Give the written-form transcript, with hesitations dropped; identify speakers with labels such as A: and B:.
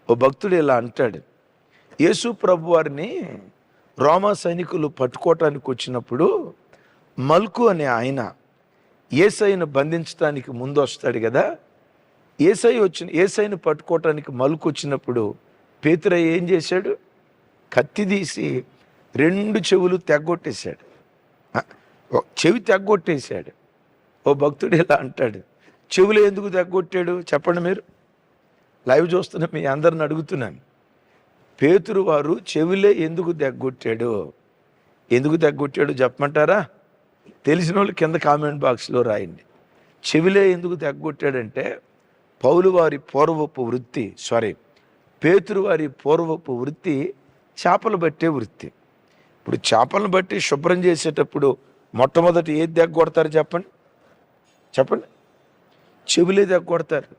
A: ఓ భక్తుడు ఇలా అంటాడు, యేసు ప్రభు వారిని రోమా సైనికులు పట్టుకోవటానికి వచ్చినప్పుడు మల్కు అనే ఆయన యేసయ్యను బంధించడానికి ముందు వస్తాడు కదా. యేసయ్యను పట్టుకోవటానికి మల్కు వచ్చినప్పుడు పేతురయ్య ఏం చేశాడు? కత్తి తీసి 2 చెవులు తెగ్గొట్టేశాడు. చెవి తెగ్గొట్టేశాడు. ఓ భక్తుడు ఇలా అంటాడు, చెవులు ఎందుకు తెగ్గొట్టాడు చెప్పండి? మీరు లైవ్ చూస్తున్న మీ అందరిని అడుగుతున్నాను. పేతురు వారు చెవులే ఎందుకు తెగ్గొట్టాడు? ఎందుకు తెగ్గొట్టాడు చెప్పమంటారా? తెలిసిన వాళ్ళు కింద కామెంట్ బాక్స్లో రాయండి. చెవులే ఎందుకు తెగ్గొట్టాడంటే పేతురు వారి పూర్వపు వృత్తి చేపలు పట్టే వృత్తి. ఇప్పుడు చేపలను బట్టి శుభ్రం చేసేటప్పుడు మొట్టమొదటి ఏది తెగ్గొడతారు చెప్పండి? చెవులే తెగ్గొడతారు.